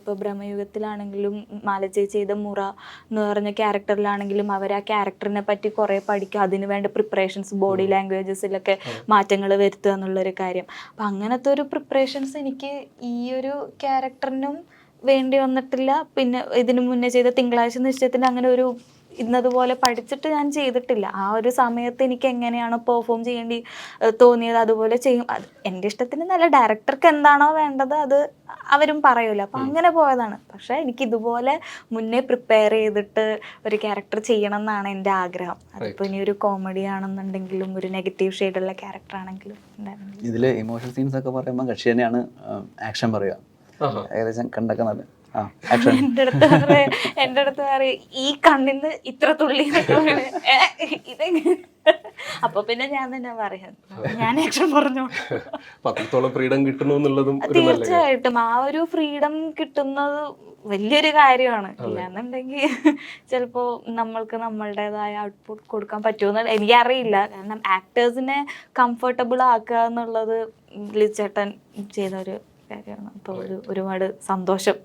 ഇപ്പോൾ ബ്രഹ്മയുഗത്തിലാണെങ്കിലും മാലചേച്ചി ചെയ്ത മുറ എന്ന് പറഞ്ഞ ക്യാരക്ടറിലാണെങ്കിലും അവർ ആ ക്യാരക്ടറിനെ പറ്റി കുറേ പഠിക്കുക, അതിന് വേണ്ട പ്രിപ്പറേഷൻസ്, ബോഡി ലാംഗ്വേജസിലൊക്കെ മാറ്റങ്ങൾ വരുത്തുക എന്നുള്ളൊരു കാര്യം. അപ്പം അങ്ങനത്തെ ഒരു പ്രിപ്പറേഷൻസ് എനിക്ക് ഈ ഒരു ക്യാരക്ടറിനും വേണ്ടി വന്നിട്ടില്ല. പിന്നെ ഇതിനു മുന്നേ ചെയ്ത തിങ്കളാഴ്ച നിശ്ചയത്തിന് അങ്ങനെ ഒരു ഇന്നതുപോലെ പഠിച്ചിട്ട് ഞാൻ ചെയ്തിട്ടില്ല. ആ ഒരു സമയത്ത് എനിക്ക് എങ്ങനെയാണോ പെർഫോം ചെയ്യേണ്ടി തോന്നിയത് അതുപോലെ ചെയ്യും. അത് എൻ്റെ ഇഷ്ടത്തിന് നല്ല, ഡയറക്ടർക്ക് എന്താണോ വേണ്ടത് അത് അവരും പറയുമല്ലോ, അപ്പം അങ്ങനെ പോയതാണ്. പക്ഷേ എനിക്ക് ഇതുപോലെ മുന്നേ പ്രിപ്പയർ ചെയ്തിട്ട് ഒരു ക്യാരക്ടർ ചെയ്യണം എന്നാണ് എൻ്റെ ആഗ്രഹം. അതിപ്പോൾ ഇനി ഒരു കോമഡി ആണെന്നുണ്ടെങ്കിലും ഒരു നെഗറ്റീവ് ഷെയ്ഡുള്ള ക്യാരക്ടർ ആണെങ്കിലും ഉണ്ടായിരുന്നു. ഇതിൽ ഇമോഷണൽ സീൻസ് ഒക്കെ പറയുമ്പോൾ കക്ഷി തന്നെയാണ് ആക്ഷൻ പറയുക, ഏകദേശം കണ്ടൊക്കെ നല്ല എൻ്റെ അടുത്ത് പറയും ഈ കണ്ണിന്ന് ഇത്ര തുള്ളി ഇതെങ്ങനെ. അപ്പൊ പിന്നെ ഞാൻ തന്നെ പറയാം, ഞാൻ ആക്ഷൻ പറഞ്ഞു. ഫ്രീഡം കിട്ടുന്നുള്ളതും തീർച്ചയായിട്ടും ആ ഒരു ഫ്രീഡം കിട്ടുന്നത് വലിയൊരു കാര്യമാണ്. ഇല്ലാന്നുണ്ടെങ്കിൽ ചിലപ്പോ നമ്മൾക്ക് നമ്മളുടേതായ ഔട്ട്പുട്ട് കൊടുക്കാൻ പറ്റുമെന്ന് എനിക്കറിയില്ല. കാരണം ആക്ടേഴ്സിനെ കംഫർട്ടബിൾ ആക്കുക എന്നുള്ളത് ലിച്ചേട്ടൻ ചെയ്ത ഒരു കാര്യമാണ്. അപ്പോൾ ഒരുപാട് സന്തോഷം.